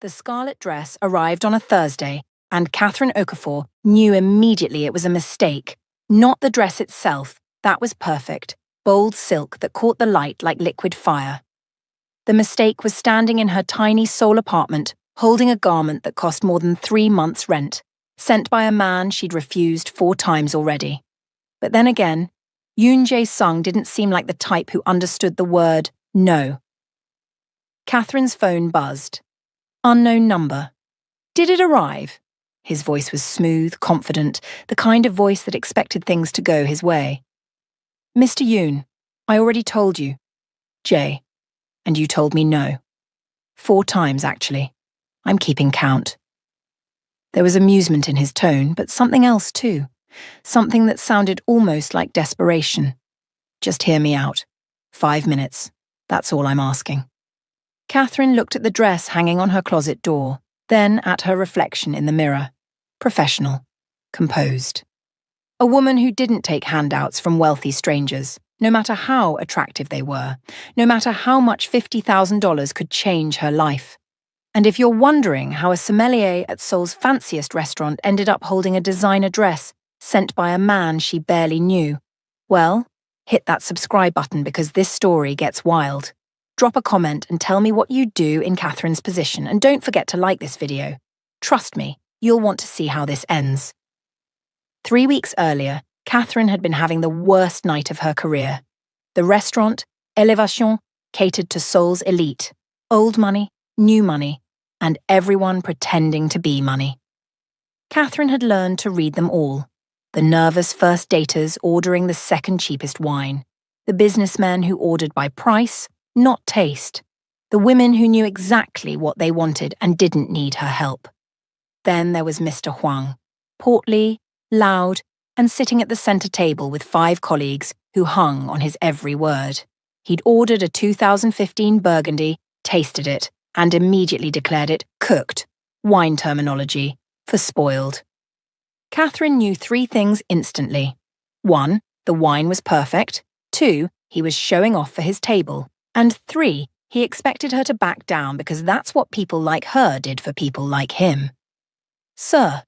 The scarlet dress arrived on a Thursday, and Catherine Okafor knew immediately it was a mistake. Not the dress itself, that was perfect, bold silk that caught the light like liquid fire. The mistake was standing in her tiny Seoul apartment, holding a garment that cost more than 3 months' rent, sent by a man she'd refused 4 times already. But then again, Yoon Jae-sung didn't seem like the type who understood the word no. Catherine's phone buzzed. Unknown number. Did it arrive? His voice was smooth, confident, the kind of voice that expected things to go his way. Mr. Yoon, I already told you. Jay. And you told me no. 4 times, actually. I'm keeping count. There was amusement in his tone, but something else too. Something that sounded almost like desperation. Just hear me out. 5 minutes. That's all I'm asking. Catherine looked at the dress hanging on her closet door, then at her reflection in the mirror. Professional. Composed. A woman who didn't take handouts from wealthy strangers, no matter how attractive they were, no matter how much $50,000 could change her life. And if you're wondering how a sommelier at Seoul's fanciest restaurant ended up holding a designer dress sent by a man she barely knew, well, hit that subscribe button because this story gets wild. Drop a comment and tell me what you'd do in Catherine's position, and don't forget to like this video. Trust me, you'll want to see how this ends. 3 weeks earlier, Catherine had been having the worst night of her career. The restaurant, Elevation, catered to Seoul's elite. Old money, new money, and everyone pretending to be money. Catherine had learned to read them all. The nervous first daters ordering the second cheapest wine. The businessmen who ordered by price, not taste. The women who knew exactly what they wanted and didn't need her help. Then there was Mr. Hwang, portly, loud, and sitting at the center table with 5 colleagues who hung on his every word. He'd ordered a 2015 Burgundy, tasted it, and immediately declared it cooked, wine terminology, for spoiled. Catherine knew 3 things instantly. 1, the wine was perfect. 2, he was showing off for his table. And 3, he expected her to back down because that's what people like her did for people like him. Sir,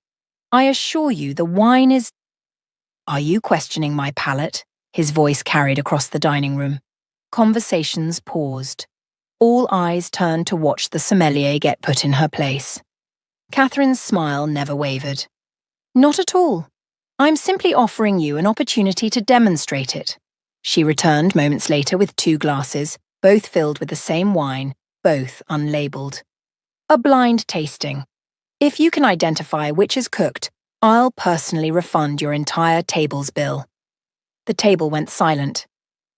I assure you the wine is... Are you questioning my palate? His voice carried across the dining room. Conversations paused. All eyes turned to watch the sommelier get put in her place. Catherine's smile never wavered. Not at all. I'm simply offering you an opportunity to demonstrate it. She returned moments later with 2 glasses, both filled with the same wine, both unlabeled. A blind tasting. If you can identify which is cooked, I'll personally refund your entire table's bill. The table went silent.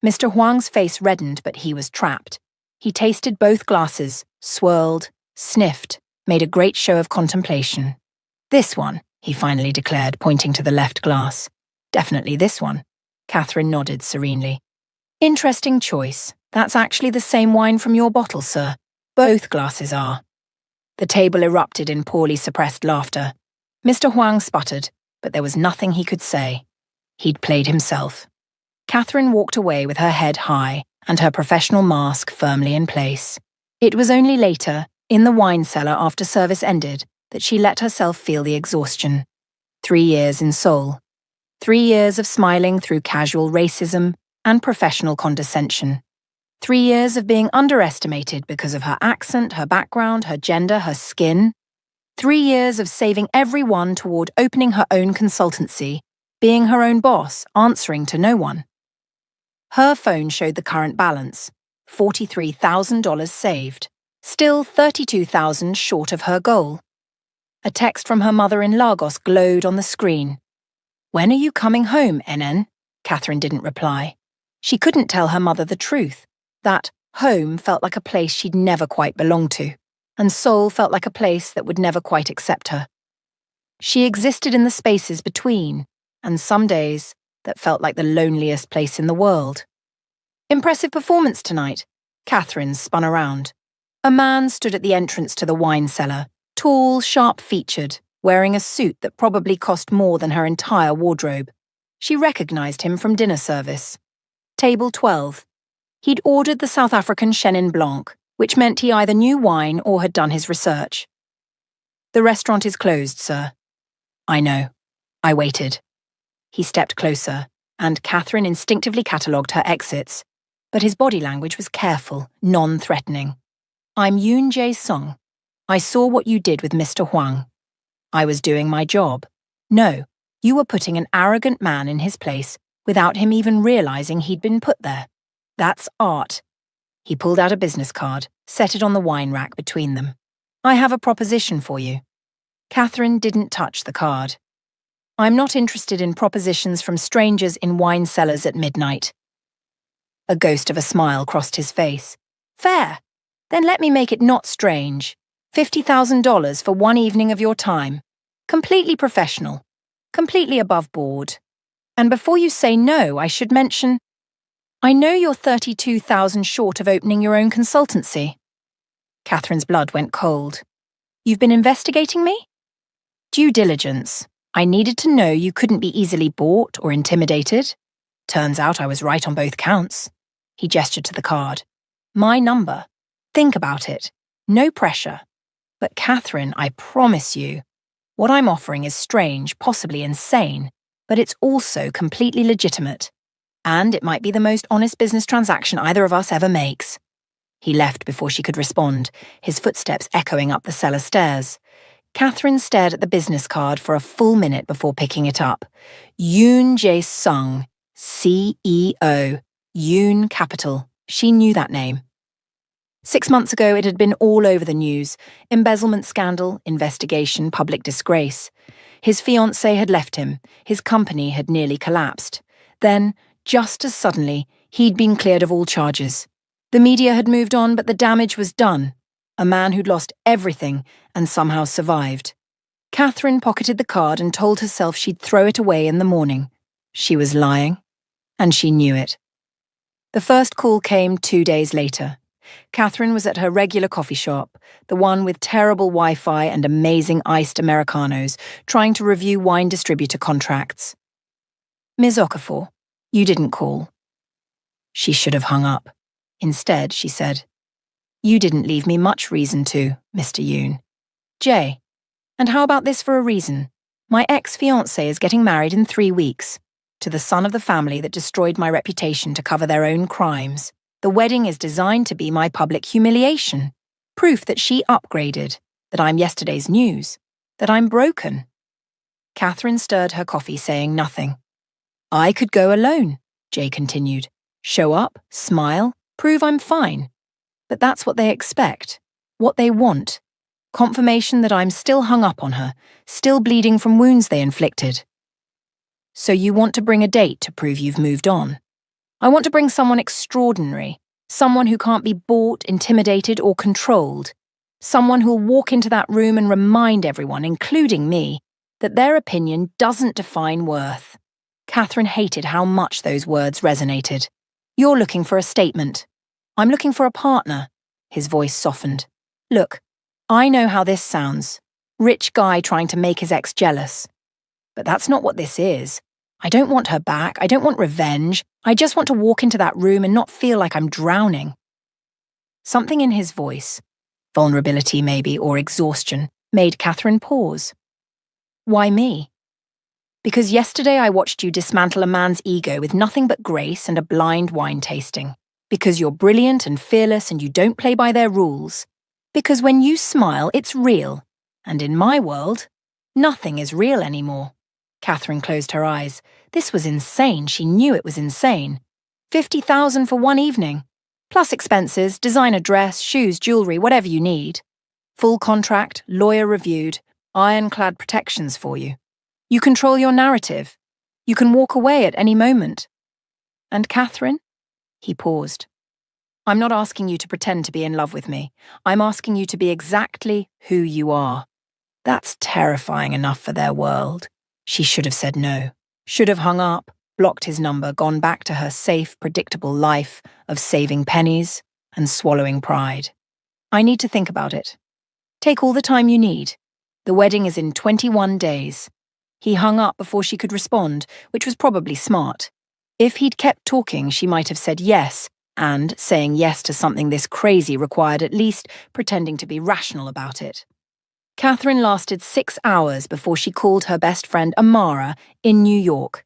Mr. Hwang's face reddened, but he was trapped. He tasted both glasses, swirled, sniffed, made a great show of contemplation. This one, he finally declared, pointing to the left glass. Definitely this one. Catherine nodded serenely. Interesting choice. That's actually the same wine from your bottle, sir. Both glasses are. The table erupted in poorly suppressed laughter. Mr. Hwang sputtered, but there was nothing he could say. He'd played himself. Catherine walked away with her head high and her professional mask firmly in place. It was only later, in the wine cellar after service ended, that she let herself feel the exhaustion. 3 years in Seoul. 3 years of smiling through casual racism and professional condescension. 3 years of being underestimated because of her accent, her background, her gender, her skin. 3 years of saving everyone toward opening her own consultancy, being her own boss, answering to no one. Her phone showed the current balance, $43,000 saved, still $32,000 short of her goal. A text from her mother in Lagos glowed on the screen. When are you coming home, NN? Catherine didn't reply. She couldn't tell her mother the truth. That home felt like a place she'd never quite belonged to, and Seoul felt like a place that would never quite accept her. She existed in the spaces between, and some days that felt like the loneliest place in the world. Impressive performance tonight. Catherine spun around. A man stood at the entrance to the wine cellar, tall, sharp-featured, wearing a suit that probably cost more than her entire wardrobe. She recognized him from dinner service. Table 12. He'd ordered the South African Chenin Blanc, which meant he either knew wine or had done his research. "The restaurant is closed, sir." "I know." I waited. He stepped closer, and Catherine instinctively catalogued her exits, but his body language was careful, non-threatening. "I'm Yoon Jae-sung. I saw what you did with Mr. Hwang. I was doing my job. No, you were putting an arrogant man in his place without him even realizing he'd been put there. That's art." He pulled out a business card, set it on the wine rack between them. "I have a proposition for you." Catherine didn't touch the card. "I'm not interested in propositions from strangers in wine cellars at midnight." A ghost of a smile crossed his face. "Fair. Then let me make it not strange. $50,000 for one evening of your time. Completely professional. Completely above board. And before you say no, I should mention, I know you're $32,000 short of opening your own consultancy." Catherine's blood went cold. "You've been investigating me?" "Due diligence. I needed to know you couldn't be easily bought or intimidated. Turns out I was right on both counts." He gestured to the card. "My number. Think about it. No pressure. But Catherine, I promise you, what I'm offering is strange, possibly insane, but it's also completely legitimate. And it might be the most honest business transaction either of us ever makes." He left before she could respond, his footsteps echoing up the cellar stairs. Catherine stared at the business card for a full minute before picking it up. Yoon Jae-sung, CEO, Yoon Capital. She knew that name. 6 months ago, it had been all over the news. Embezzlement scandal, investigation, public disgrace. His fiancée had left him. His company had nearly collapsed. Then, just as suddenly, he'd been cleared of all charges. The media had moved on, but the damage was done. A man who'd lost everything and somehow survived. Catherine pocketed the card and told herself she'd throw it away in the morning. She was lying, and she knew it. The first call came 2 days later. Catherine was at her regular coffee shop, the one with terrible Wi-Fi and amazing iced Americanos, trying to review wine distributor contracts. "Ms. Okafor, you didn't call." She should have hung up. Instead, she said, "You didn't leave me much reason to, Mr. Yoon. Jay, and how about this for a reason? My ex-fiancée is getting married in 3 weeks, to the son of the family that destroyed my reputation to cover their own crimes. The wedding is designed to be my public humiliation, proof that she upgraded, that I'm yesterday's news, that I'm broken." Catherine stirred her coffee, saying nothing. "I could go alone," Jay continued. "Show up, smile, prove I'm fine. But that's what they expect, what they want. Confirmation that I'm still hung up on her, still bleeding from wounds they inflicted." "So you want to bring a date to prove you've moved on?" "I want to bring someone extraordinary, someone who can't be bought, intimidated, or controlled. Someone who'll walk into that room and remind everyone, including me, that their opinion doesn't define worth." Catherine hated how much those words resonated. "You're looking for a statement. I'm looking for a partner." His voice softened. "Look, I know how this sounds. Rich guy trying to make his ex jealous. But that's not what this is. I don't want her back. I don't want revenge. I just want to walk into that room and not feel like I'm drowning." Something in his voice, vulnerability maybe, or exhaustion, made Catherine pause. "Why me?" "Because yesterday I watched you dismantle a man's ego with nothing but grace and a blind wine tasting. Because you're brilliant and fearless and you don't play by their rules. Because when you smile, it's real. And in my world, nothing is real anymore." Catherine closed her eyes. This was insane. She knew it was insane. 50,000 for one evening. Plus expenses, designer dress, shoes, jewelry, whatever you need. Full contract, lawyer reviewed, ironclad protections for you. You control your narrative. You can walk away at any moment. And Catherine? He paused. "I'm not asking you to pretend to be in love with me. I'm asking you to be exactly who you are." That's terrifying enough for their world. She should have said no. Should have hung up, blocked his number, gone back to her safe, predictable life of saving pennies and swallowing pride. "I need to think about it." "Take all the time you need. The wedding is in 21 days. He hung up before she could respond, which was probably smart. If he'd kept talking, she might have said yes, And saying yes to something this crazy required at least pretending to be rational about it. Catherine lasted 6 hours before she called her best friend Amara in New York.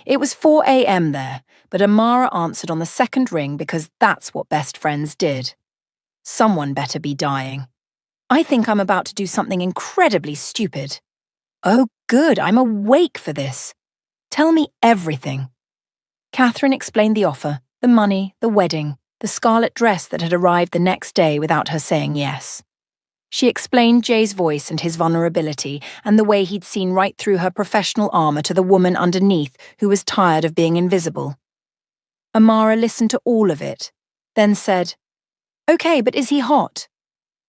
It was 4 a.m. there, but Amara answered on the second ring because that's what best friends did. Someone better be dying. I think I'm about to do something incredibly stupid. Oh, good, I'm awake for this. Tell me everything. Catherine explained the offer, the money, the wedding, the scarlet dress that had arrived the next day without her saying yes. She explained Jay's voice and his vulnerability and the way he'd seen right through her professional armor to the woman underneath who was tired of being invisible. Amara listened to all of it, then said, "Okay, but is he hot?"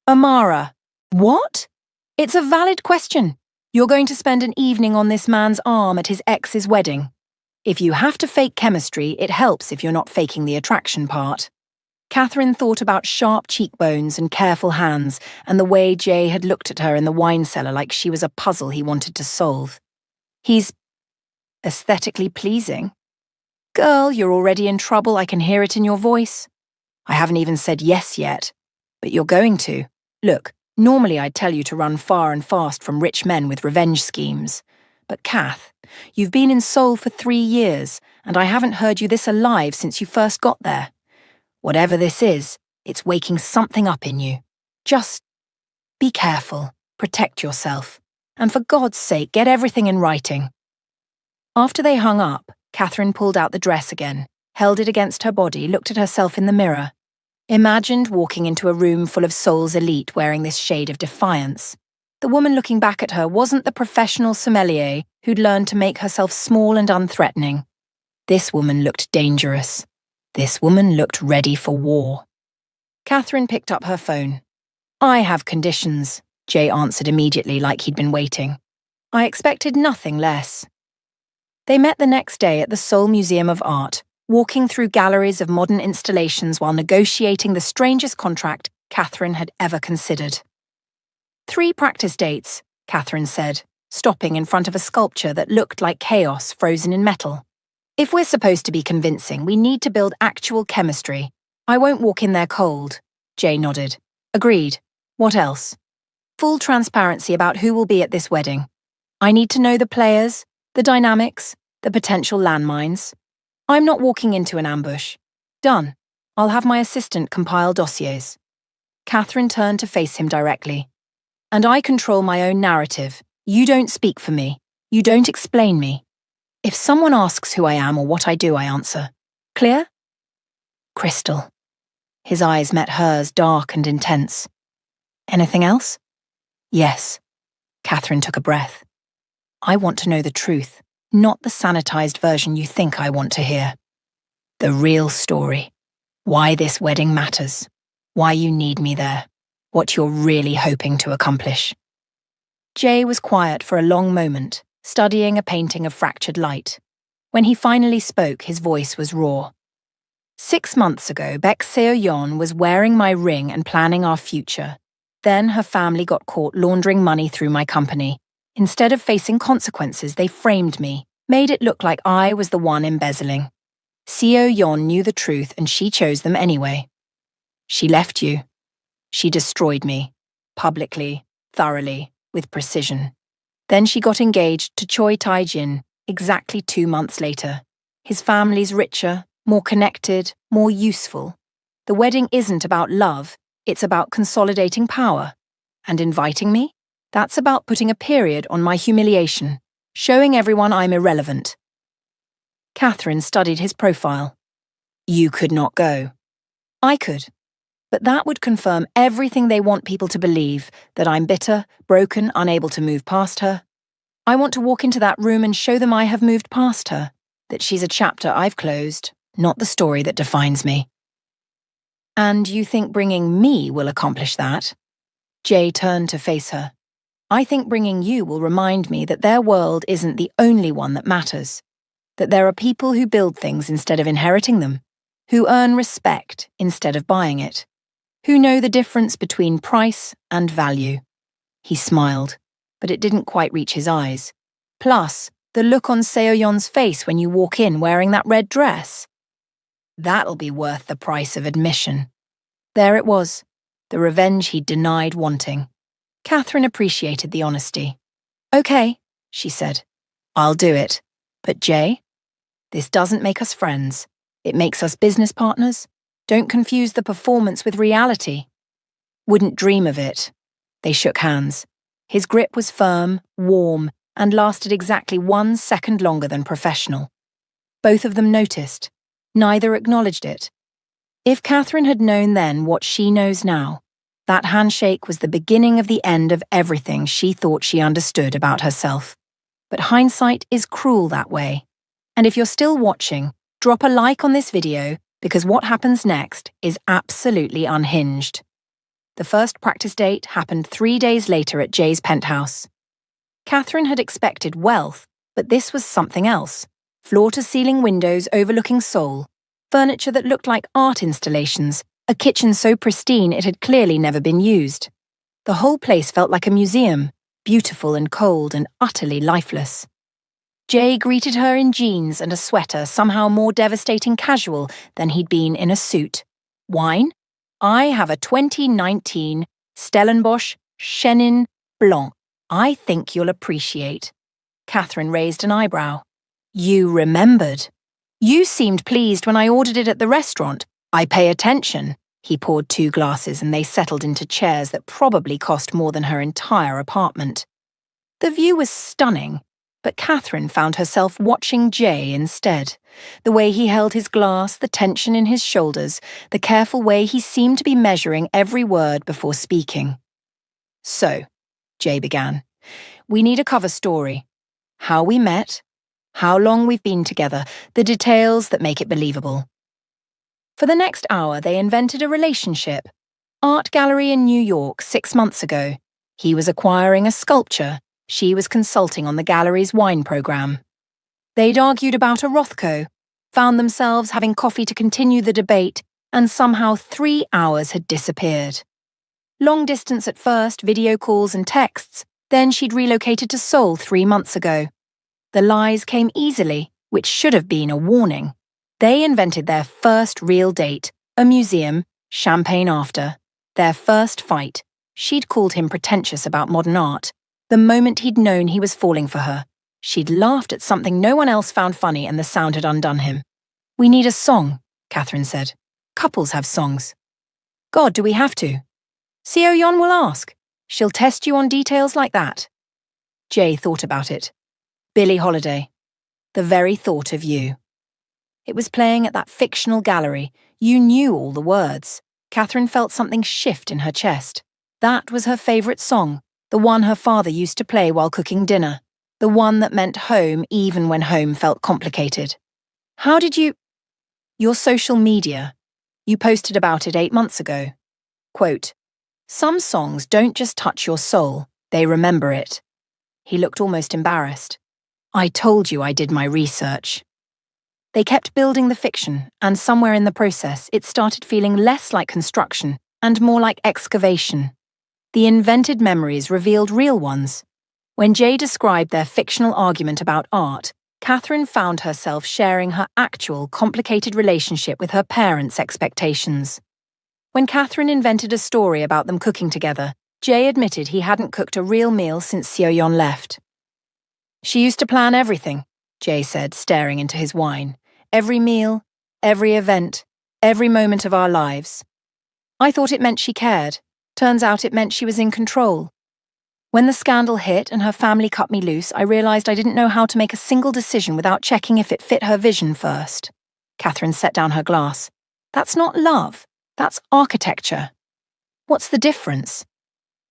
Amara, what? It's a valid question. You're going to spend an evening on this man's arm at his ex's wedding. If you have to fake chemistry, it helps if you're not faking the attraction part. Catherine thought about sharp cheekbones and careful hands and the way Jay had looked at her in the wine cellar like she was a puzzle he wanted to solve. He's aesthetically pleasing. Girl, you're already in trouble, I can hear it in your voice. I haven't even said yes yet, but you're going to. Look, normally I'd tell you to run far and fast from rich men with revenge schemes. But Kath, you've been in Seoul for 3 years, and I haven't heard you this alive since you first got there. Whatever this is, it's waking something up in you. Just be careful, protect yourself, and for God's sake, get everything in writing. After they hung up, Catherine pulled out the dress again, held it against her body, looked at herself in the mirror. Imagined walking into a room full of Seoul's elite wearing this shade of defiance. The woman looking back at her wasn't the professional sommelier who'd learned to make herself small and unthreatening. This woman looked dangerous. This woman looked ready for war. Catherine picked up her phone. I have conditions, Jay answered immediately like he'd been waiting. I expected nothing less. They met the next day at the Seoul Museum of Art, walking through galleries of modern installations while negotiating the strangest contract Catherine had ever considered. 3 practice dates, Catherine said, stopping in front of a sculpture that looked like chaos frozen in metal. If we're supposed to be convincing, we need to build actual chemistry. I won't walk in there cold. Jay nodded. Agreed. What else? Full transparency about who will be at this wedding. I need to know the players, the dynamics, the potential landmines. I'm not walking into an ambush. Done. I'll have my assistant compile dossiers. Catherine turned to face him directly. And I control my own narrative. You don't speak for me. You don't explain me. If someone asks who I am or what I do, I answer. Clear? Crystal. His eyes met hers, dark and intense. Anything else? Yes. Catherine took a breath. I want to know the truth, not the sanitized version you think I want to hear. The real story. Why this wedding matters. Why you need me there. What you're really hoping to accomplish. Jay was quiet for a long moment, studying a painting of fractured light. When he finally spoke, his voice was raw. 6 months ago, Baek Seo-yeon was wearing my ring and planning our future. Then her family got caught laundering money through my company. Instead of facing consequences, they framed me, made it look like I was the one embezzling. Seo-yeon knew the truth and she chose them anyway. She left you. She destroyed me. Publicly, thoroughly, with precision. Then she got engaged to Choi Tae-jin exactly 2 months later. His family's richer, more connected, more useful. The wedding isn't about love, it's about consolidating power. And inviting me? That's about putting a period on my humiliation, showing everyone I'm irrelevant. Catherine studied his profile. You could not go. I could. But that would confirm everything they want people to believe, that I'm bitter, broken, unable to move past her. I want to walk into that room and show them I have moved past her, that she's a chapter I've closed, not the story that defines me. And you think bringing me will accomplish that? Jay turned to face her. I think bringing you will remind me that their world isn't the only one that matters, that there are people who build things instead of inheriting them, who earn respect instead of buying it, who know the difference between price and value. He smiled, but it didn't quite reach his eyes. Plus, the look on Seo-yeon's face when you walk in wearing that red dress. That'll be worth the price of admission. There it was, the revenge he'd denied wanting. Catherine appreciated the honesty. Okay, she said. I'll do it. But Jay, this doesn't make us friends. It makes us business partners. Don't confuse the performance with reality. Wouldn't dream of it. They shook hands. His grip was firm, warm, and lasted exactly 1 second longer than professional. Both of them noticed. Neither acknowledged it. If Catherine had known then what she knows now, that handshake was the beginning of the end of everything she thought she understood about herself. But hindsight is cruel that way. And if you're still watching, drop a like on this video because what happens next is absolutely unhinged. The first practice date happened 3 days later at Jay's penthouse. Catherine had expected wealth, but this was something else. Floor-to-ceiling windows overlooking Seoul, furniture that looked like art installations, a kitchen so pristine it had clearly never been used. The whole place felt like a museum, beautiful and cold and utterly lifeless. Jay greeted her in jeans and a sweater somehow more devastating casual than he'd been in a suit. Wine? I have a 2019 Stellenbosch Chenin Blanc. I think you'll appreciate. Catherine raised an eyebrow. You remembered. You seemed pleased when I ordered it at the restaurant. I pay attention. He poured 2 glasses and they settled into chairs that probably cost more than her entire apartment. The view was stunning, but Catherine found herself watching Jay instead. The way he held his glass, the tension in his shoulders, the careful way he seemed to be measuring every word before speaking. So, Jay began, we need a cover story. How we met, how long we've been together, the details that make it believable. For the next hour, they invented a relationship. Art gallery in New York 6 months ago. He was acquiring a sculpture. She was consulting on the gallery's wine program. They'd argued about a Rothko, found themselves having coffee to continue the debate, and somehow 3 hours had disappeared. Long distance at first, video calls and texts, then she'd relocated to Seoul 3 months ago. The lies came easily, which should have been a warning. They invented their first real date, a museum, champagne after. Their first fight. She'd called him pretentious about modern art. The moment he'd known he was falling for her, she'd laughed at something no one else found funny and the sound had undone him. We need a song, Catherine said. Couples have songs. God, do we have to? Seo-yeon will ask. She'll test you on details like that. Jay thought about it. Billie Holiday. The very thought of you. It was playing at that fictional gallery. You knew all the words. Catherine felt something shift in her chest. That was her favourite song. The one her father used to play while cooking dinner. The one that meant home even when home felt complicated. How did you... Your social media. You posted about it 8 months ago. Quote, some songs don't just touch your soul, they remember it. He looked almost embarrassed. I told you I did my research. They kept building the fiction, and somewhere in the process it started feeling less like construction and more like excavation. The invented memories revealed real ones. When Jay described their fictional argument about art, Catherine found herself sharing her actual complicated relationship with her parents' expectations. When Catherine invented a story about them cooking together, Jay admitted he hadn't cooked a real meal since Seo-yeon left. She used to plan everything, Jay said, staring into his wine. Every meal, every event, every moment of our lives. I thought it meant she cared. Turns out it meant she was in control. When the scandal hit and her family cut me loose, I realized I didn't know how to make a single decision without checking if it fit her vision first. Catherine set down her glass. That's not love. That's architecture. What's the difference?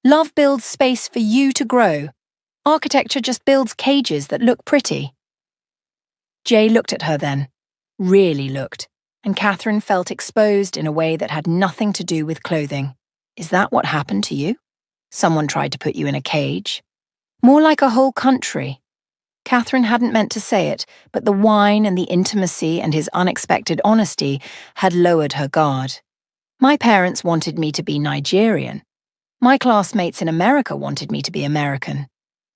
Love builds space for you to grow. Architecture just builds cages that look pretty. Jay looked at her then. Really looked. And Catherine felt exposed in a way that had nothing to do with clothing. Is that what happened to you? Someone tried to put you in a cage? More like a whole country. Catherine hadn't meant to say it, but the wine and the intimacy and his unexpected honesty had lowered her guard. My parents wanted me to be Nigerian. My classmates in America wanted me to be American.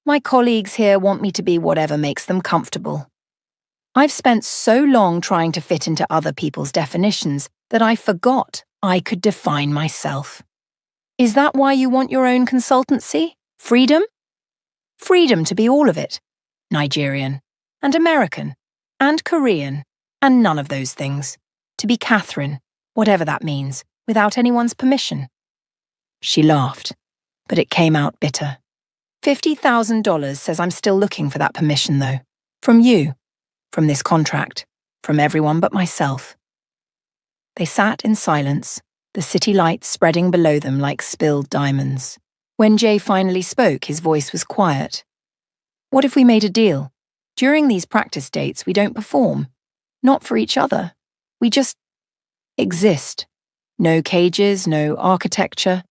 My colleagues here want me to be whatever makes them comfortable. I've spent so long trying to fit into other people's definitions that I forgot I could define myself. Is that why you want your own consultancy? Freedom? Freedom to be all of it. Nigerian, and American, and Korean, and none of those things. To be Catherine, whatever that means, without anyone's permission. She laughed, but it came out bitter. $50,000 says I'm still looking for that permission, though. From you, from this contract, from everyone but myself. They sat in silence, the city lights spreading below them like spilled diamonds. When Jay finally spoke, his voice was quiet. What if we made a deal? During these practice dates, we don't perform. Not for each other. We just exist. No cages, no architecture.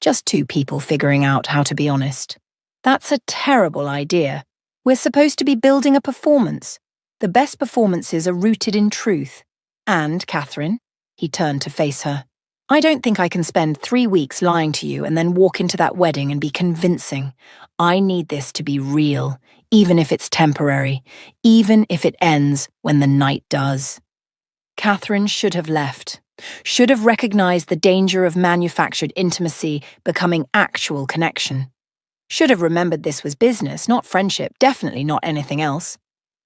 Just two people figuring out how to be honest. That's a terrible idea. We're supposed to be building a performance. The best performances are rooted in truth. And, Catherine, he turned to face her, I don't think I can spend 3 weeks lying to you and then walk into that wedding and be convincing. I need this to be real, even if it's temporary, even if it ends when the night does. Catherine should have left, should have recognized the danger of manufactured intimacy becoming actual connection. Should have remembered this was business, not friendship, definitely not anything else.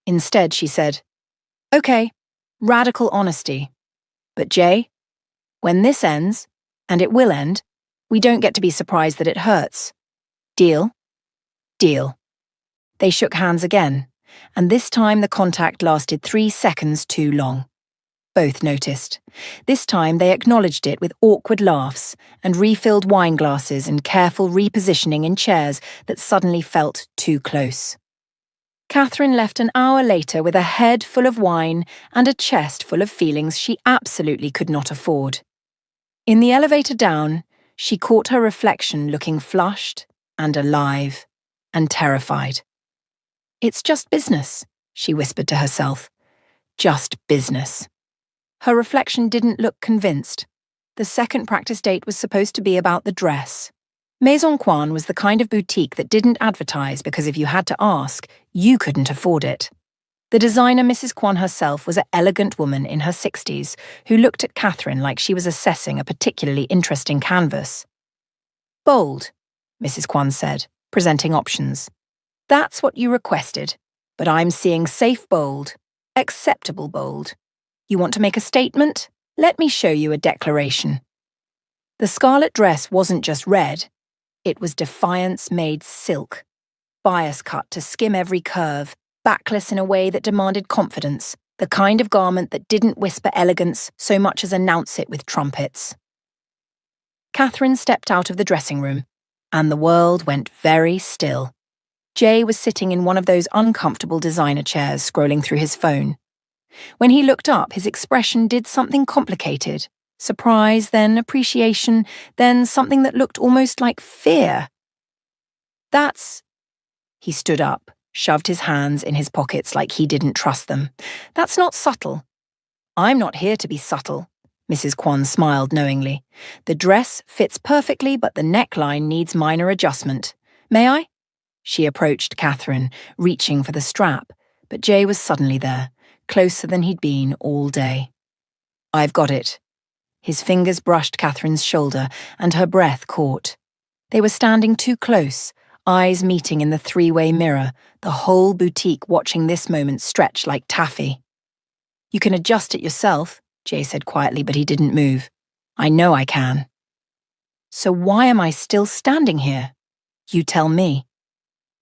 Instead, she said, Okay, radical honesty. But Jay, when this ends, and it will end, we don't get to be surprised that it hurts. Deal? Deal. They shook hands again, and this time the contact lasted 3 seconds too long. Both noticed. This time they acknowledged it with awkward laughs and refilled wine glasses and careful repositioning in chairs that suddenly felt too close. Catherine left an hour later with a head full of wine and a chest full of feelings she absolutely could not afford. In the elevator down, she caught her reflection looking flushed and alive and terrified. It's just business, she whispered to herself. Just business. Her reflection didn't look convinced. The second practice date was supposed to be about the dress. Maison Quan was the kind of boutique that didn't advertise because if you had to ask, you couldn't afford it. The designer, Mrs. Quan herself, was an elegant woman in her 60s who looked at Catherine like she was assessing a particularly interesting canvas. Bold, Mrs. Quan said, presenting options. That's what you requested, but I'm seeing safe bold, acceptable bold. You want to make a statement? Let me show you a declaration. The scarlet dress wasn't just red. It was defiance made silk, bias cut to skim every curve, backless in a way that demanded confidence, the kind of garment that didn't whisper elegance so much as announce it with trumpets. Catherine stepped out of the dressing room, and the world went very still. Jay was sitting in one of those uncomfortable designer chairs scrolling through his phone. When he looked up, his expression did something complicated. Surprise, then appreciation, then something that looked almost like fear. That's... He stood up, shoved his hands in his pockets like he didn't trust them. That's not subtle. I'm not here to be subtle. Mrs. Quan smiled knowingly. The dress fits perfectly, but the neckline needs minor adjustment. May I? She approached Catherine, reaching for the strap, but Jay was suddenly there, closer than he'd been all day. I've got it. His fingers brushed Catherine's shoulder, and her breath caught. They were standing too close, eyes meeting in the three-way mirror, the whole boutique watching this moment stretch like taffy. You can adjust it yourself, Jay said quietly, but he didn't move. I know I can. So why am I still standing here? You tell me.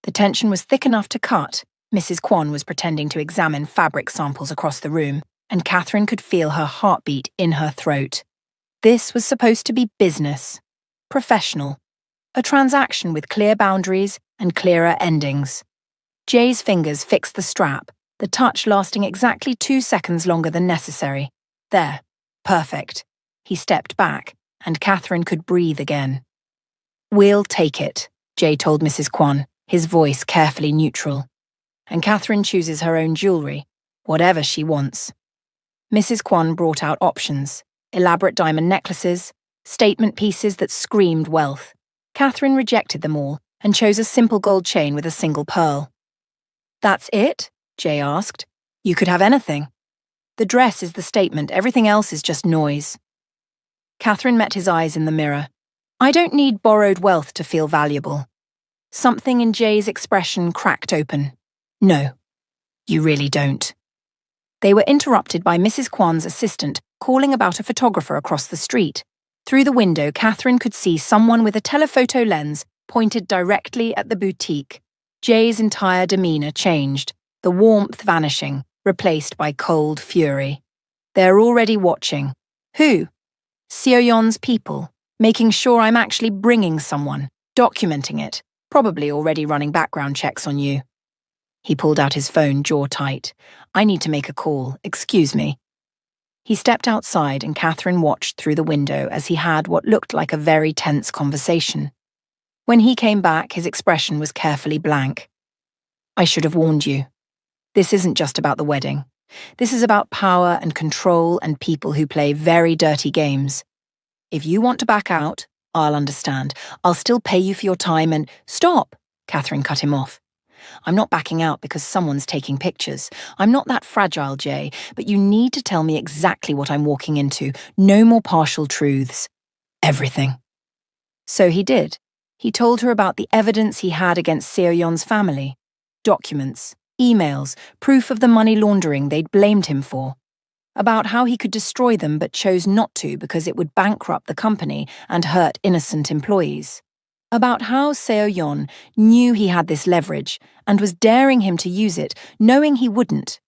The tension was thick enough to cut. Mrs. Quan was pretending to examine fabric samples across the room, and Catherine could feel her heartbeat in her throat. This was supposed to be business, professional, a transaction with clear boundaries and clearer endings. Jay's fingers fixed the strap, the touch lasting exactly 2 seconds longer than necessary. There, perfect. He stepped back, and Catherine could breathe again. We'll take it, Jay told Mrs. Quan, his voice carefully neutral. And Catherine chooses her own jewellery, whatever she wants. Mrs. Quan brought out options, elaborate diamond necklaces, statement pieces that screamed wealth. Catherine rejected them all and chose a simple gold chain with a single pearl. That's it? Jay asked. You could have anything. The dress is the statement, everything else is just noise. Catherine met his eyes in the mirror. I don't need borrowed wealth to feel valuable. Something in Jay's expression cracked open. No, you really don't. They were interrupted by Mrs. Kwan's assistant calling about a photographer across the street. Through the window, Catherine could see someone with a telephoto lens pointed directly at the boutique. Jay's entire demeanor changed, the warmth vanishing, replaced by cold fury. They're already watching. Who? Seoyeon's people, making sure I'm actually bringing someone, documenting it, probably already running background checks on you. He pulled out his phone, jaw tight. I need to make a call, excuse me. He stepped outside and Catherine watched through the window as he had what looked like a very tense conversation. When he came back, his expression was carefully blank. I should have warned you. This isn't just about the wedding. This is about power and control and people who play very dirty games. If you want to back out, I'll understand. I'll still pay you for your time and— Stop! Catherine cut him off. I'm not backing out because someone's taking pictures. I'm not that fragile, Jay, but you need to tell me exactly what I'm walking into. No more partial truths. Everything. So he did. He told her about the evidence he had against Seoyeon's family. Documents, emails, proof of the money laundering they'd blamed him for. About how he could destroy them but chose not to because it would bankrupt the company and hurt innocent employees. About how Seoyeon knew he had this leverage and was daring him to use it, knowing he wouldn't.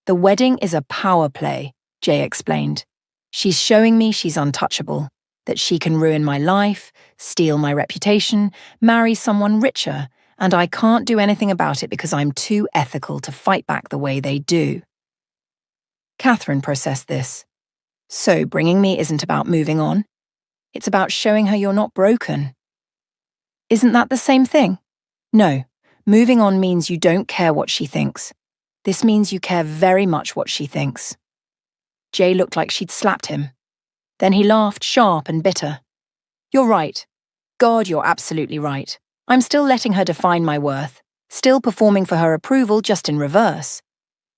The wedding is a power play, Jay explained. She's showing me she's untouchable, that she can ruin my life, steal my reputation, marry someone richer, and I can't do anything about it because I'm too ethical to fight back the way they do. Catherine processed this. So bringing me isn't about moving on. It's about showing her you're not broken. Isn't that the same thing? No, moving on means you don't care what she thinks. This means you care very much what she thinks. Jay looked like she'd slapped him. Then he laughed, sharp and bitter. You're right. God, you're absolutely right. I'm still letting her define my worth, still performing for her approval, just in reverse.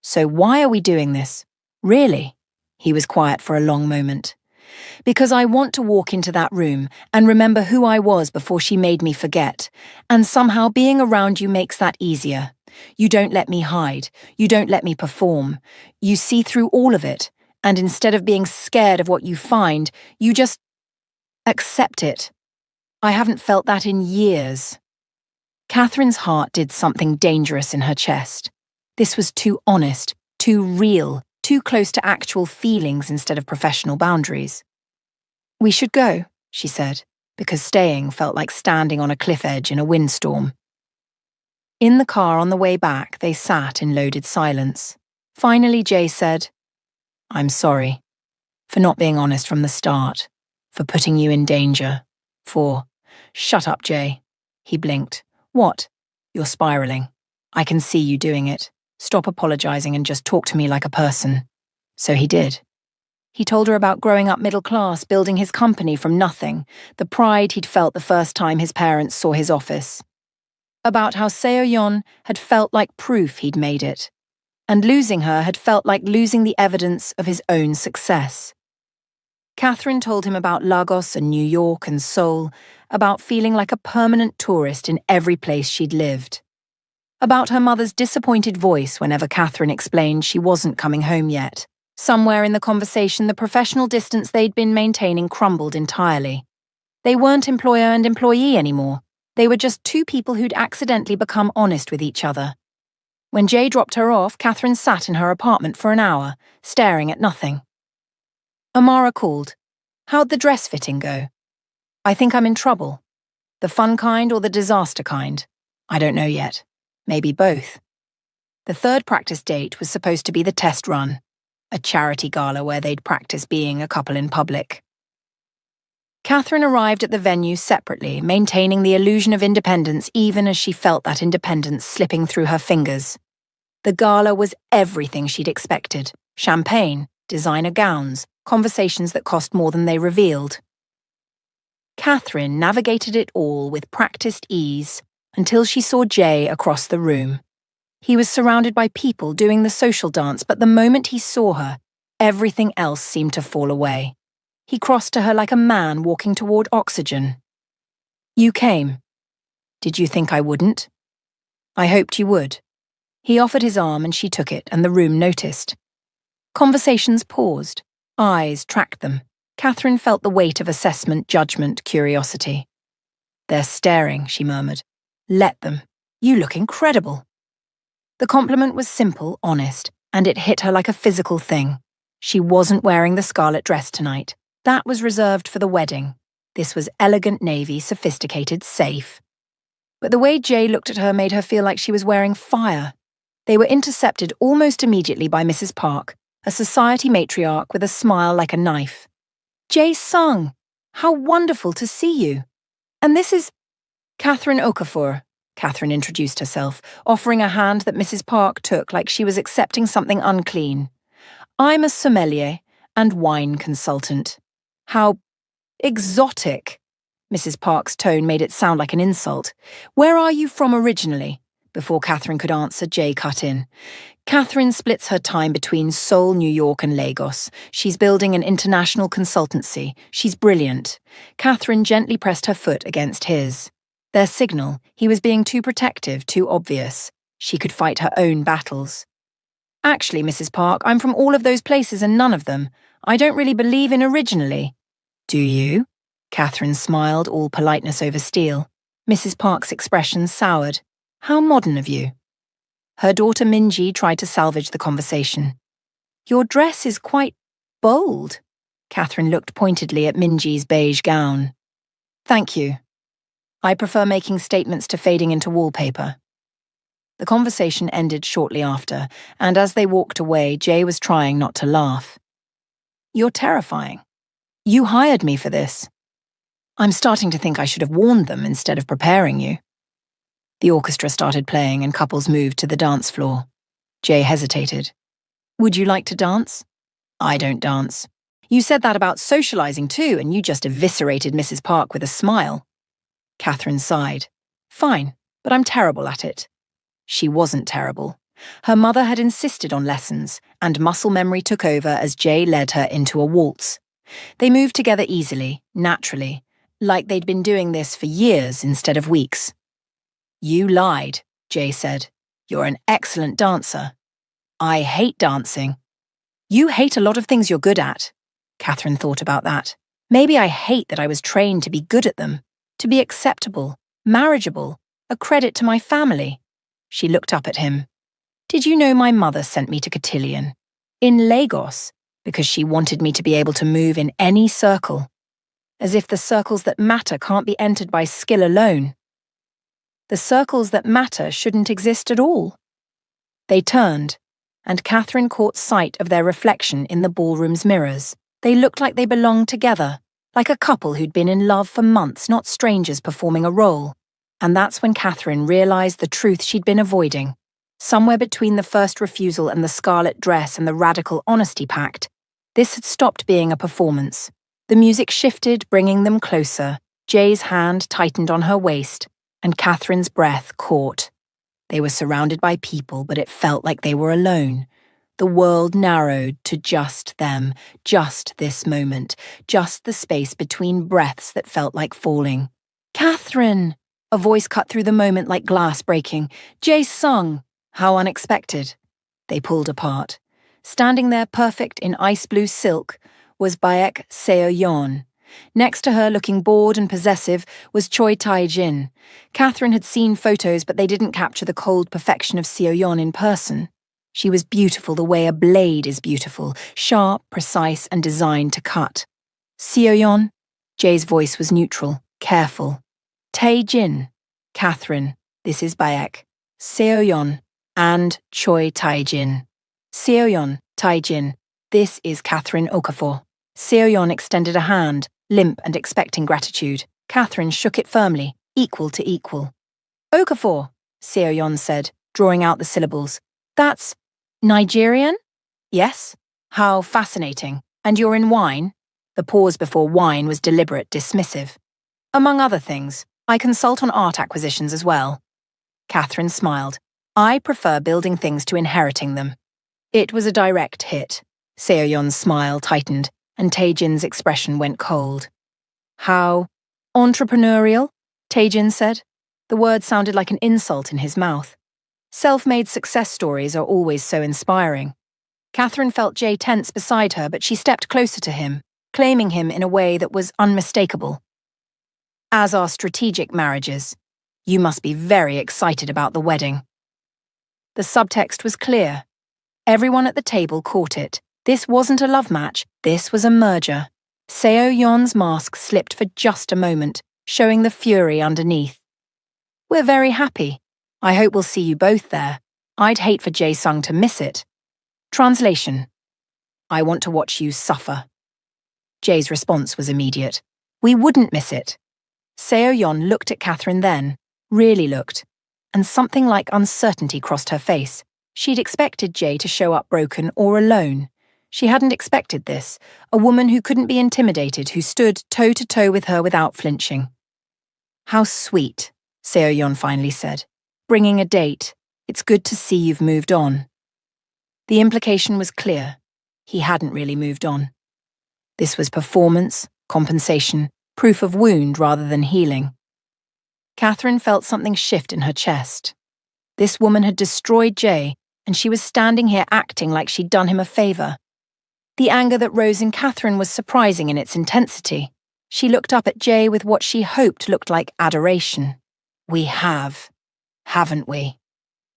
So why are we doing this? Really? He was quiet for a long moment. Because I want to walk into that room and remember who I was before she made me forget, and somehow being around you makes that easier. You don't let me hide. You don't let me perform. You see through all of it, and instead of being scared of what you find, you just accept it. I haven't felt that in years. Catherine's heart did something dangerous in her chest. This was too honest, too real, too close to actual feelings instead of professional boundaries. We should go, she said, because staying felt like standing on a cliff edge in a windstorm. In the car on the way back, they sat in loaded silence. Finally, Jay said, I'm sorry. For not being honest from the start. For putting you in danger. Shut up, Jay. He blinked. What? You're spiraling. I can see you doing it. Stop apologizing and just talk to me like a person. So he did. He told her about growing up middle class, building his company from nothing, the pride he'd felt the first time his parents saw his office. About how Seoyeon had felt like proof he'd made it, and losing her had felt like losing the evidence of his own success. Catherine told him about Lagos and New York and Seoul, about feeling like a permanent tourist in every place she'd lived. About her mother's disappointed voice whenever Catherine explained she wasn't coming home yet. Somewhere in the conversation, the professional distance they'd been maintaining crumbled entirely. They weren't employer and employee anymore. They were just two people who'd accidentally become honest with each other. When Jay dropped her off, Catherine sat in her apartment for an hour, staring at nothing. Amara called. How'd the dress fitting go? I think I'm in trouble. The fun kind or the disaster kind? I don't know yet. Maybe both. The third practice date was supposed to be the test run, a charity gala where they'd practice being a couple in public. Catherine arrived at the venue separately, maintaining the illusion of independence even as she felt that independence slipping through her fingers. The gala was everything she'd expected. Champagne, designer gowns, conversations that cost more than they revealed. Catherine navigated it all with practiced ease until she saw Jay across the room. He was surrounded by people doing the social dance, but the moment he saw her, everything else seemed to fall away. He crossed to her like a man walking toward oxygen. "You came. Did you think I wouldn't?" "I hoped you would." He offered his arm and she took it, and the room noticed. Conversations paused. Eyes tracked them. Catherine felt the weight of assessment, judgment, curiosity. "They're staring," she murmured. "Let them. You look incredible." The compliment was simple, honest, and it hit her like a physical thing. She wasn't wearing the scarlet dress tonight. That was reserved for the wedding. This was elegant navy, sophisticated, safe. But the way Jay looked at her made her feel like she was wearing fire. They were intercepted almost immediately by Mrs. Park, a society matriarch with a smile like a knife. "Jay Sung, how wonderful to see you. And this is Catherine Okafor." Catherine introduced herself, offering a hand that Mrs. Park took like she was accepting something unclean. "I'm a sommelier and wine consultant." "How exotic." Mrs. Park's tone made it sound like an insult. "Where are you from originally?" Before Catherine could answer, Jay cut in. "Catherine splits her time between Seoul, New York, and Lagos. She's building an international consultancy. She's brilliant." Catherine gently pressed her foot against his. Their signal, he was being too protective, too obvious. She could fight her own battles. "Actually, Mrs. Park, I'm from all of those places and none of them. I don't really believe in originally." "Do you?" Catherine smiled, all politeness over steel. Mrs. Park's expression soured. "How modern of you." Her daughter Minji tried to salvage the conversation. "Your dress is quite bold." Catherine looked pointedly at Minji's beige gown. "Thank you. I prefer making statements to fading into wallpaper." The conversation ended shortly after, and as they walked away, Jay was trying not to laugh. "You're terrifying. You hired me for this. I'm starting to think I should have warned them instead of preparing you." The orchestra started playing and couples moved to the dance floor. Jay hesitated. "Would you like to dance?" "I don't dance." "You said that about socializing too, and you just eviscerated Mrs. Park with a smile." Catherine sighed. "Fine, but I'm terrible at it." She wasn't terrible. Her mother had insisted on lessons, and muscle memory took over as Jay led her into a waltz. They moved together easily, naturally, like they'd been doing this for years instead of weeks. "You lied," Jay said. "You're an excellent dancer." "I hate dancing." "You hate a lot of things you're good at." Catherine thought about that. "Maybe I hate that I was trained to be good at them, to be acceptable, marriageable, a credit to my family." She looked up at him. "Did you know my mother sent me to cotillion? In Lagos, because she wanted me to be able to move in any circle. As if the circles that matter can't be entered by skill alone. The circles that matter shouldn't exist at all." They turned, and Catherine caught sight of their reflection in the ballroom's mirrors. They looked like they belonged together, like a couple who'd been in love for months, not strangers performing a role. And that's when Catherine realized the truth she'd been avoiding. Somewhere between the first refusal and the scarlet dress and the radical honesty pact, this had stopped being a performance. The music shifted, bringing them closer. Jay's hand tightened on her waist, and Catherine's breath caught. They were surrounded by people, but it felt like they were alone. The world narrowed to just them, just this moment, just the space between breaths that felt like falling. "Catherine!" A voice cut through the moment like glass breaking. "Jay Sung!" How unexpected. They pulled apart. Standing there perfect in ice blue silk was Baek Seo-yeon. Next to her, looking bored and possessive, was Choi Tae-jin. Catherine had seen photos, but they didn't capture the cold perfection of Seo-yeon in person. She was beautiful the way a blade is beautiful, sharp, precise, and designed to cut. "Seo-yeon?" Jay's voice was neutral, careful. "Tae-jin." "Catherine, this is Baek. Seo-yeon and Choi Tae-jin." "Seo-yeon, Tae-jin, this is Catherine Okafor." Seo-yeon extended a hand, limp and expecting gratitude. Catherine shook it firmly, equal to equal. "Okafor," Seo-yeon said, drawing out the syllables. "That's Nigerian?" "Yes." "How fascinating. And you're in wine?" The pause before wine was deliberate, dismissive. "Among other things, I consult on art acquisitions as well." Catherine smiled. I prefer building things to inheriting them. It was a direct hit. Seoyeon's smile tightened, and Taejin's expression went cold. How entrepreneurial? Taejin said. The word sounded like an insult in his mouth. Self-made success stories are always so inspiring. Catherine felt Jay tense beside her, but she stepped closer to him, claiming him in a way that was unmistakable. As are strategic marriages, you must be very excited about the wedding. The subtext was clear. Everyone at the table caught it. This wasn't a love match, this was a merger. Seo-yeon's mask slipped for just a moment, showing the fury underneath. We're very happy. I hope we'll see you both there. I'd hate for Jae-sung to miss it. Translation. I want to watch you suffer. Jae's response was immediate. We wouldn't miss it. Seo-yeon looked at Catherine then, really looked, and something like uncertainty crossed her face. She'd expected Jae to show up broken or alone. She hadn't expected this, a woman who couldn't be intimidated, who stood toe-to-toe with her without flinching. How sweet, Seo-yeon finally said. Bringing a date. It's good to see you've moved on. The implication was clear. He hadn't really moved on. This was performance, compensation, proof of wound rather than healing. Catherine felt something shift in her chest. This woman had destroyed Jae, and she was standing here acting like she'd done him a favor. The anger that rose in Catherine was surprising in its intensity. She looked up at Jae with what she hoped looked like adoration. We have, haven't we?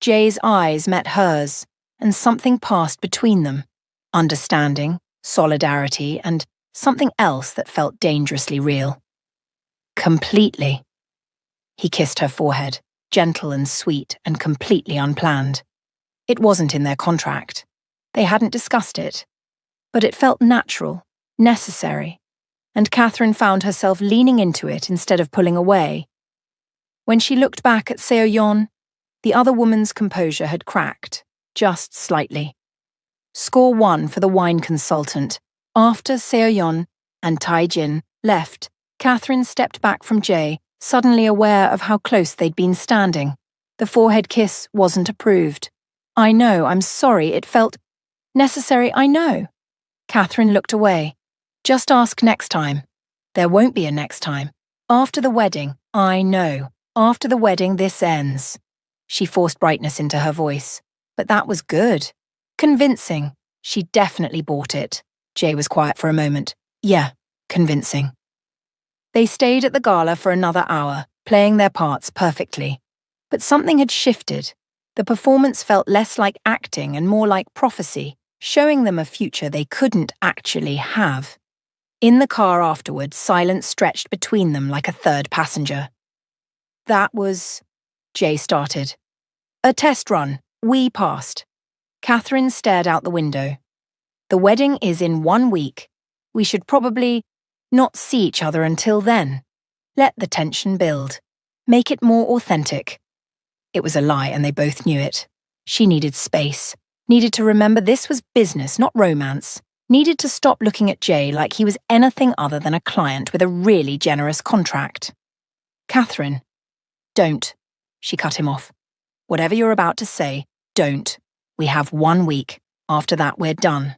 Jae's eyes met hers, and something passed between them. Understanding, solidarity, and something else that felt dangerously real. Completely. He kissed her forehead, gentle and sweet and completely unplanned. It wasn't in their contract. They hadn't discussed it. But it felt natural, necessary, and Catherine found herself leaning into it instead of pulling away. When she looked back at Seo-yeon, the other woman's composure had cracked, just slightly. Score 1 for the wine consultant. After Seo-yeon and Taejin left, Catherine stepped back from Jae, suddenly aware of how close they'd been standing. The forehead kiss wasn't approved. I know, I'm sorry, it felt necessary, I know. Catherine looked away. Just ask next time. There won't be a next time. After the wedding, I know. After the wedding, this ends. She forced brightness into her voice. But that was good. Convincing. She definitely bought it. Jae was quiet for a moment. Yeah, convincing. They stayed at the gala for another hour, playing their parts perfectly. But something had shifted. The performance felt less like acting and more like prophecy, showing them a future they couldn't actually have. In the car afterward, silence stretched between them like a third passenger. That was... Jae started. A test run. We passed. Catherine stared out the window. The wedding is in 1 week. We should probably not see each other until then. Let the tension build. Make it more authentic. It was a lie and they both knew it. She needed space. Needed to remember this was business, not romance. Needed to stop looking at Jae like he was anything other than a client with a really generous contract. Catherine. Don't. She cut him off. Whatever you're about to say, don't. We have 1 week. After that, we're done.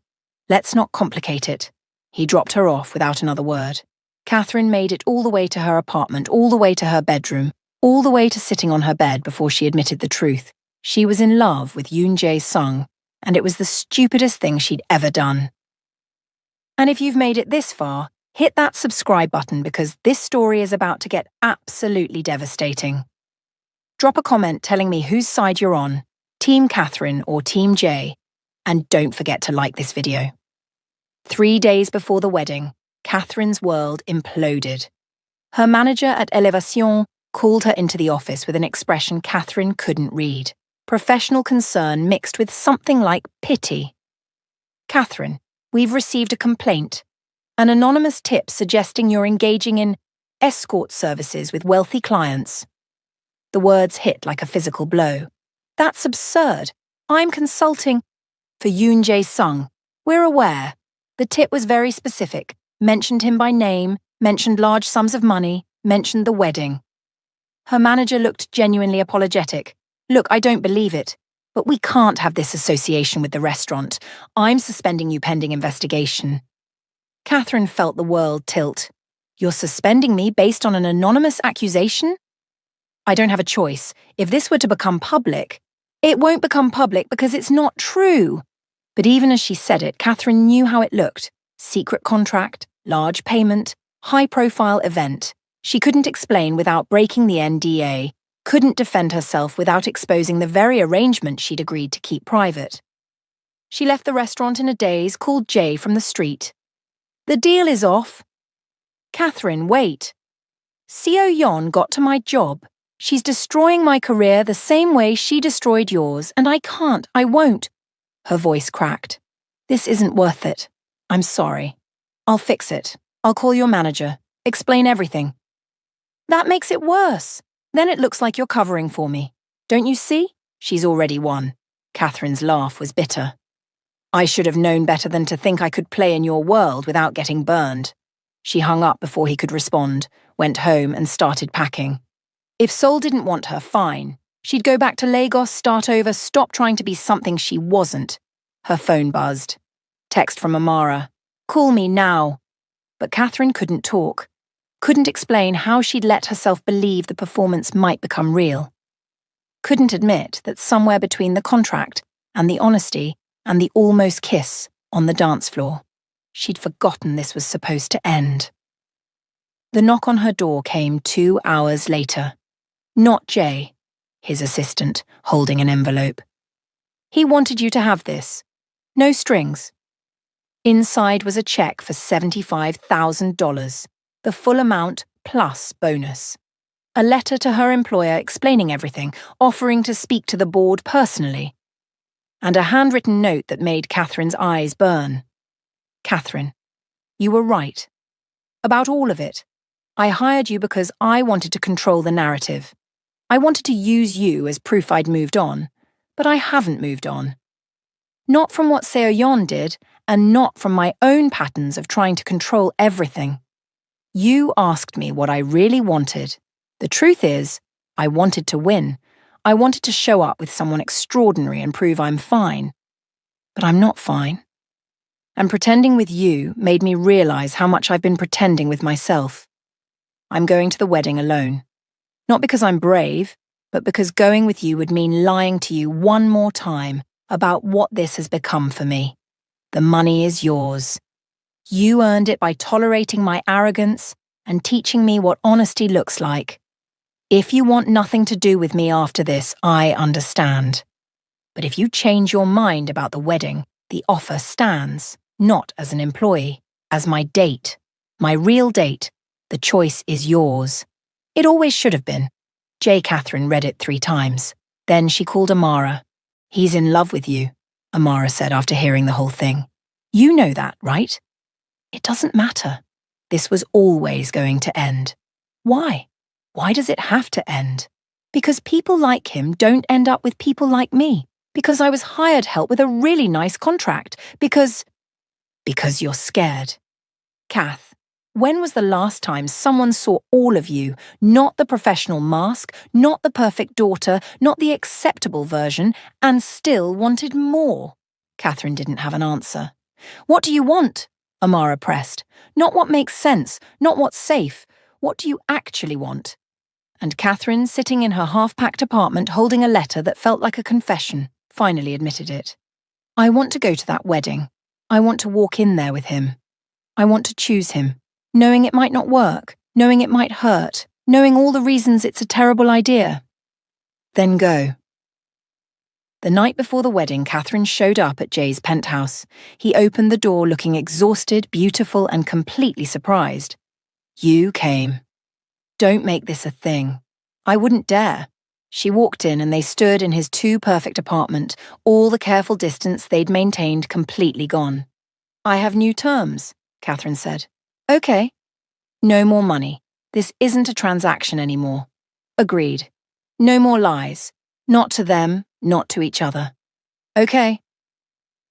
Let's not complicate it. He dropped her off without another word. Catherine made it all the way to her apartment, all the way to her bedroom, all the way to sitting on her bed before she admitted the truth. She was in love with Yoon Jae-sung, and it was the stupidest thing she'd ever done. And if you've made it this far, hit that subscribe button because this story is about to get absolutely devastating. Drop a comment telling me whose side you're on, Team Catherine or Team Jae, and don't forget to like this video. 3 days before the wedding, Catherine's world imploded. Her manager at Elevation called her into the office with an expression Catherine couldn't read. Professional concern mixed with something like pity. Catherine, we've received a complaint. An anonymous tip suggesting you're engaging in escort services with wealthy clients. The words hit like a physical blow. That's absurd. I'm consulting for Yoon Jae-sung. We're aware. The tip was very specific, mentioned him by name, mentioned large sums of money, mentioned the wedding. Her manager looked genuinely apologetic. Look, I don't believe it, but we can't have this association with the restaurant. I'm suspending you pending investigation. Catherine felt the world tilt. You're suspending me based on an anonymous accusation? I don't have a choice. If this were to become public, it won't become public because it's not true. But even as she said it, Catherine knew how it looked. Secret contract, large payment, high-profile event. She couldn't explain without breaking the NDA, couldn't defend herself without exposing the very arrangement she'd agreed to keep private. She left the restaurant in a daze, called Jay from the street. The deal is off. Catherine, wait. Seo Yeon got to my job. She's destroying my career the same way she destroyed yours, and I won't. Her voice cracked. This isn't worth it. I'm sorry. I'll fix it. I'll call your manager. Explain everything. That makes it worse. Then it looks like you're covering for me. Don't you see? She's already won. Catherine's laugh was bitter. I should have known better than to think I could play in your world without getting burned. She hung up before he could respond, went home and started packing. If Seoul didn't want her, fine. She'd go back to Lagos, start over, stop trying to be something she wasn't. Her phone buzzed. Text from Amara. Call me now. But Catherine couldn't talk. Couldn't explain how she'd let herself believe the performance might become real. Couldn't admit that somewhere between the contract and the honesty and the almost kiss on the dance floor, she'd forgotten this was supposed to end. The knock on her door came 2 hours later. Not Jay, his assistant, holding an envelope. He wanted you to have this. No strings. Inside was a check for $75,000, the full amount plus bonus. A letter to her employer explaining everything, offering to speak to the board personally. And a handwritten note that made Catherine's eyes burn. Catherine, you were right. About all of it. I hired you because I wanted to control the narrative. I wanted to use you as proof I'd moved on, but I haven't moved on. Not from what Seo Yeon did, and not from my own patterns of trying to control everything. You asked me what I really wanted. The truth is, I wanted to win. I wanted to show up with someone extraordinary and prove I'm fine. But I'm not fine. And pretending with you made me realize how much I've been pretending with myself. I'm going to the wedding alone. Not because I'm brave, but because going with you would mean lying to you one more time about what this has become for me. The money is yours. You earned it by tolerating my arrogance and teaching me what honesty looks like. If you want nothing to do with me after this, I understand. But if you change your mind about the wedding, the offer stands, not as an employee, as my date, my real date. The choice is yours. It always should have been. Catherine read it 3 times. Then she called Amara. He's in love with you, Amara said after hearing the whole thing. You know that, right? It doesn't matter. This was always going to end. Why? Why does it have to end? Because people like him don't end up with people like me. Because I was hired help with a really nice contract. Because you're scared. Kath, when was the last time someone saw all of you, not the professional mask, not the perfect daughter, not the acceptable version, and still wanted more? Catherine didn't have an answer. What do you want? Amara pressed. Not what makes sense, not what's safe. What do you actually want? And Catherine, sitting in her half-packed apartment holding a letter that felt like a confession, finally admitted it. I want to go to that wedding. I want to walk in there with him. I want to choose him, knowing it might not work, knowing it might hurt, knowing all the reasons it's a terrible idea. Then go. The night before the wedding, Catherine showed up at Jay's penthouse. He opened the door looking exhausted, beautiful, and completely surprised. You came. Don't make this a thing. I wouldn't dare. She walked in and they stood in his too-perfect apartment, all the careful distance they'd maintained completely gone. I have new terms, Catherine said. Okay. No more money. This isn't a transaction anymore. Agreed. No more lies. Not to them, not to each other. Okay.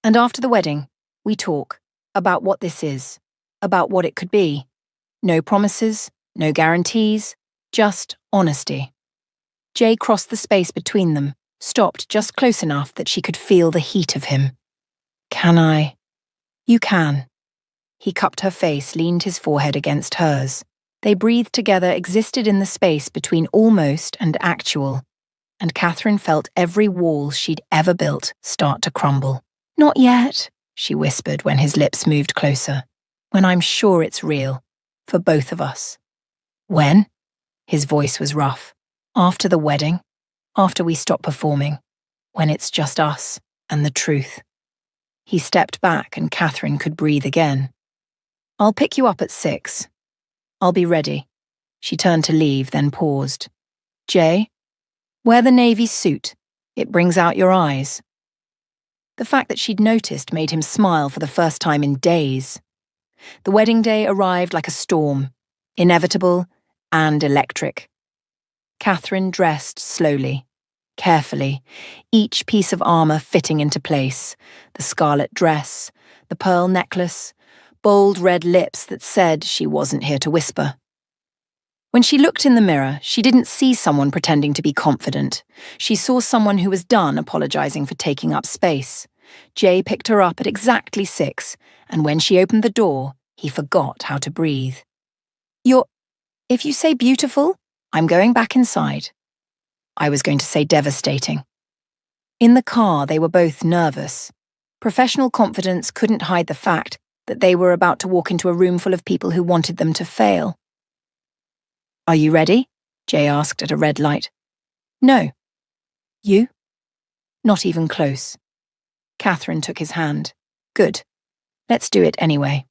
And after the wedding, we talk about what this is, about what it could be. No promises, no guarantees, just honesty. Jay crossed the space between them, stopped just close enough that she could feel the heat of him. "Can I?" "You can." He cupped her face, leaned his forehead against hers. They breathed together, existed in the space between almost and actual, and Catherine felt every wall she'd ever built start to crumble. "Not yet," she whispered when his lips moved closer. "When I'm sure it's real, for both of us." "When?" His voice was rough. "After the wedding, after we stop performing, when it's just us and the truth." He stepped back and Catherine could breathe again. "I'll pick you up at 6. I'll be ready." She turned to leave, then paused. "Jay, wear the navy suit. It brings out your eyes." The fact that she'd noticed made him smile for the first time in days. The wedding day arrived like a storm, inevitable and electric. Catherine dressed slowly, carefully, each piece of armor fitting into place, the scarlet dress, the pearl necklace, bold red lips that said she wasn't here to whisper. When she looked in the mirror, she didn't see someone pretending to be confident. She saw someone who was done apologizing for taking up space. Jay picked her up at exactly 6, and when she opened the door, he forgot how to breathe. If you say beautiful, I'm going back inside." I was going to say devastating. In the car, they were both nervous. Professional confidence couldn't hide the fact that they were about to walk into a room full of people who wanted them to fail. "Are you ready?" Jay asked at a red light. "No." "You?" "Not even close." Catherine took his hand. "Good. Let's do it anyway."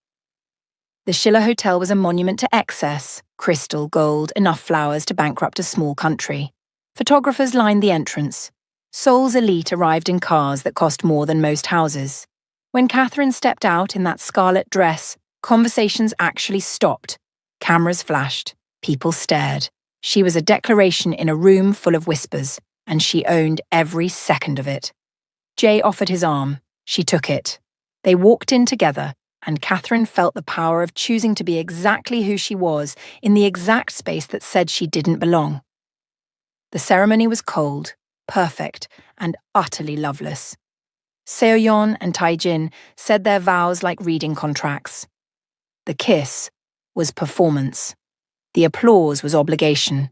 The Schiller Hotel was a monument to excess, crystal, gold, enough flowers to bankrupt a small country. Photographers lined the entrance. Seoul's elite arrived in cars that cost more than most houses. When Catherine stepped out in that scarlet dress, conversations actually stopped. Cameras flashed. People stared. She was a declaration in a room full of whispers, and she owned every second of it. Jay offered his arm. She took it. They walked in together, and Catherine felt the power of choosing to be exactly who she was in the exact space that said she didn't belong. The ceremony was cold, perfect, and utterly loveless. Seo-yeon and Tae-jin said their vows like reading contracts. The kiss was performance. The applause was obligation.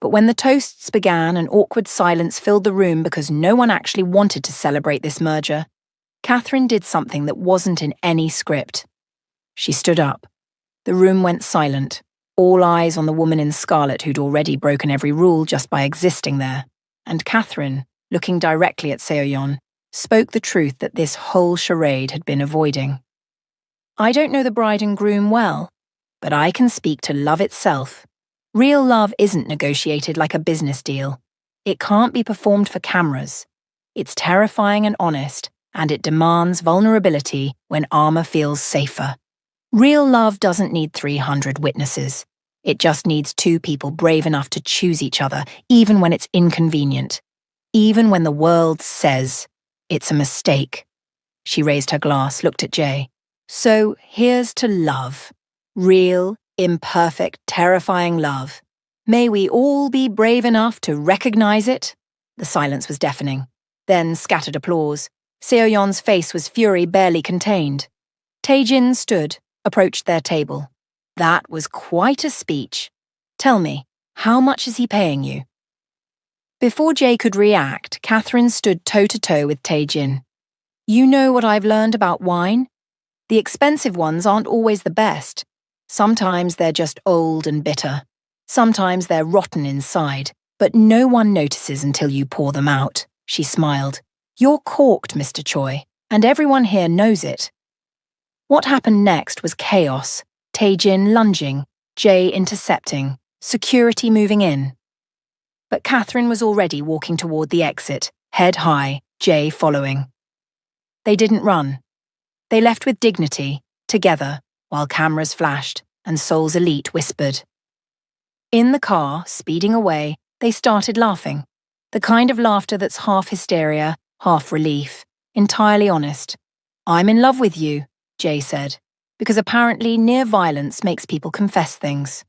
But when the toasts began, an awkward silence filled the room because no one actually wanted to celebrate this merger. Catherine did something that wasn't in any script. She stood up. The room went silent, all eyes on the woman in scarlet who'd already broken every rule just by existing there. And Catherine, looking directly at Seo-yeon, spoke the truth that this whole charade had been avoiding. "I don't know the bride and groom well, but I can speak to love itself. Real love isn't negotiated like a business deal. It can't be performed for cameras. It's terrifying and honest, and it demands vulnerability when armor feels safer. Real love doesn't need 300 witnesses. It just needs 2 people brave enough to choose each other, even when it's inconvenient. Even when the world says it's a mistake." She raised her glass, looked at Jay. "So here's to love. Real, imperfect, terrifying love. May we all be brave enough to recognize it." The silence was deafening. Then scattered applause. Seo-yeon's face was fury barely contained. Tae-jin stood, approached their table. "That was quite a speech. Tell me, how much is he paying you?" Before Jay could react, Catherine stood toe-to-toe with Tae-jin. "You know what I've learned about wine? The expensive ones aren't always the best. Sometimes they're just old and bitter. Sometimes they're rotten inside, but no one notices until you pour them out." She smiled. "You're corked, Mr. Choi, and everyone here knows it." What happened next was chaos. Tae-jin lunging, Jay intercepting, security moving in. But Catherine was already walking toward the exit, head high, Jay following. They didn't run. They left with dignity, together, while cameras flashed and Seoul's elite whispered. In the car, speeding away, they started laughing. The kind of laughter that's half hysteria, half relief, entirely honest. "I'm in love with you," Jay said, because apparently near violence makes people confess things.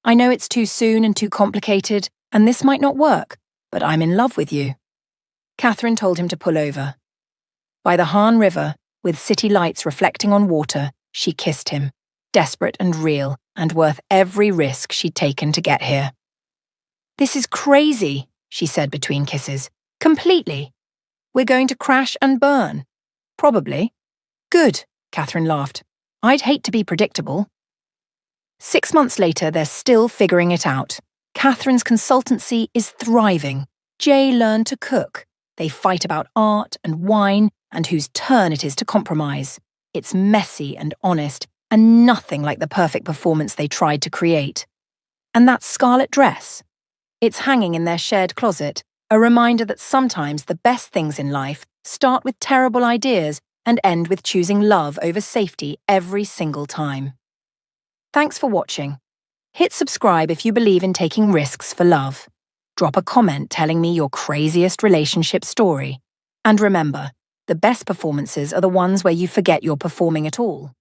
"I know it's too soon and too complicated, and this might not work, but I'm in love with you." Catherine told him to pull over. By the Han River, with city lights reflecting on water, she kissed him, desperate and real, and worth every risk she'd taken to get here. "This is crazy," she said between kisses. "Completely. We're going to crash and burn." "Probably." "Good," Catherine laughed. "I'd hate to be predictable." 6 months later, they're still figuring it out. Catherine's consultancy is thriving. Jay learned to cook. They fight about art and wine and whose turn it is to compromise. It's messy and honest, and nothing like the perfect performance they tried to create. And that scarlet dress? It's hanging in their shared closet, a reminder that sometimes the best things in life start with terrible ideas and end with choosing love over safety every single time. Thanks for watching. Hit subscribe if you believe in taking risks for love. Drop a comment telling me your craziest relationship story. And remember, the best performances are the ones where you forget you're performing at all.